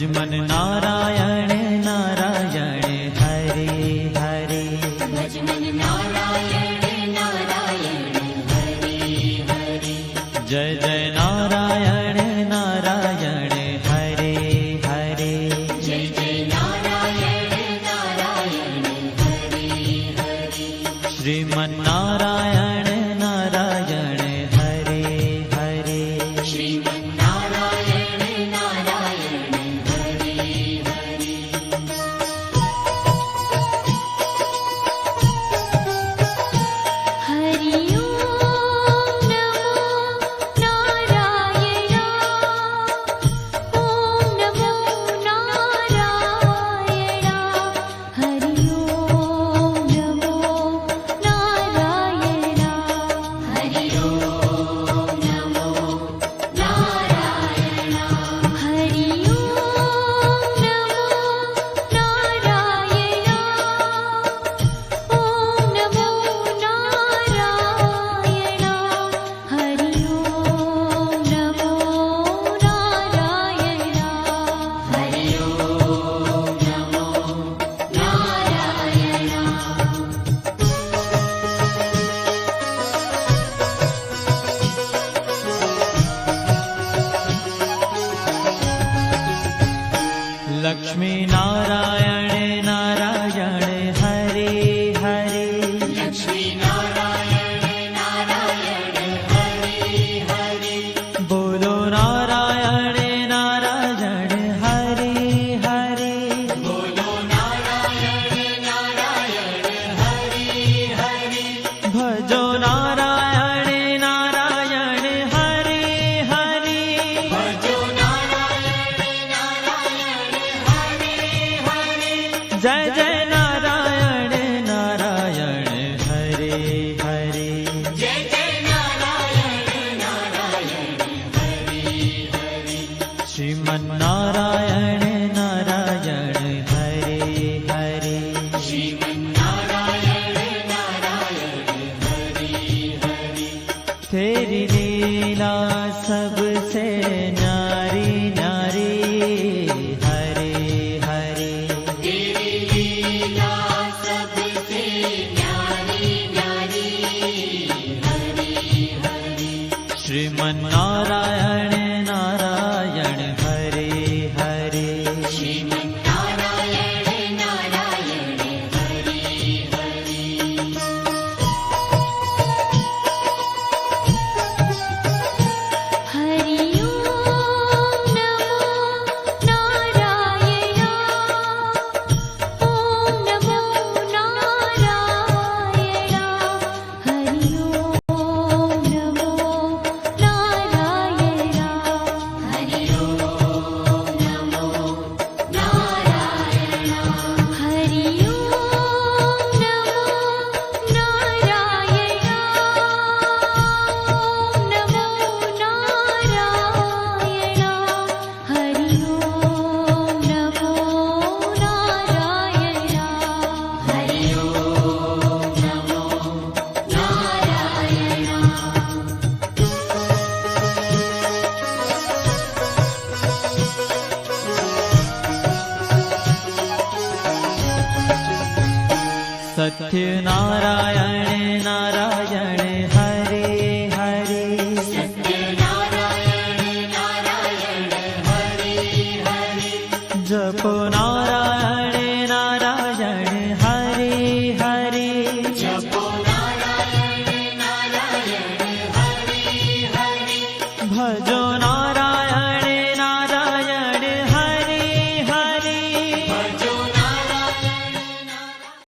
मन नारायण नारायण हरे हरे। भज मन नारायण नारायण हरे हरे। जय जय नारायण नारायण हरे हरे। जय जय नारायण नारायण हरे हरे। श्रीमन नारायण नारायण हरे हरे। श्रीमन नारायण नारायण हरे हरे। हरि ओम नमो नारायण। ओम नमो नारायण। हरि ओम नमो नारायण। हरि ओम नमो नारायण। हरि ओम नमो नारायण। ओम नमो नारायण। हरि ओम नमो नारायण। हरि ओम नमो नारायण। लक्ष्मी नारायण नारायण हरे हरे। लक्ष्मी नारायण नारायण हरे हरे। बोलो नारायण नारायण हरे हरे। बोलो नारायण नारायण हरे हरे। भजो नारायण नारायण हरे हरे। भजो नारायण नारायण हरे हरे। जय जय नारायण नारायण हरे हरे। जय जय नारायण नारायण हरे हरे। श्रीमन नारायण नारायण हरे हरे। श्रीमन नारायण नारायण हरे हरे। तेरी लीला सबसे न्यारी न्यारी हरे हरे। तेरी लीला सबसे न्यारी न्यारी हरे हरे। श्रीमन नारायण नारायण हरे हरे। श्रीमन नारायण नारायण हरे हरे। हरि ओम नमो नारायण। ओम नमो नारायण। हरि ओम नमो नारायण। हरि ओम नमो नारायण। हरि ओम नमो नारायण। ओम नमो नारायण। हरि ओम नमो नारायण। हरि ओम नमो सत्य नारायण नारायण हरे हरे। सत्य नारायण नारायण हरे हरे। जपो नारायण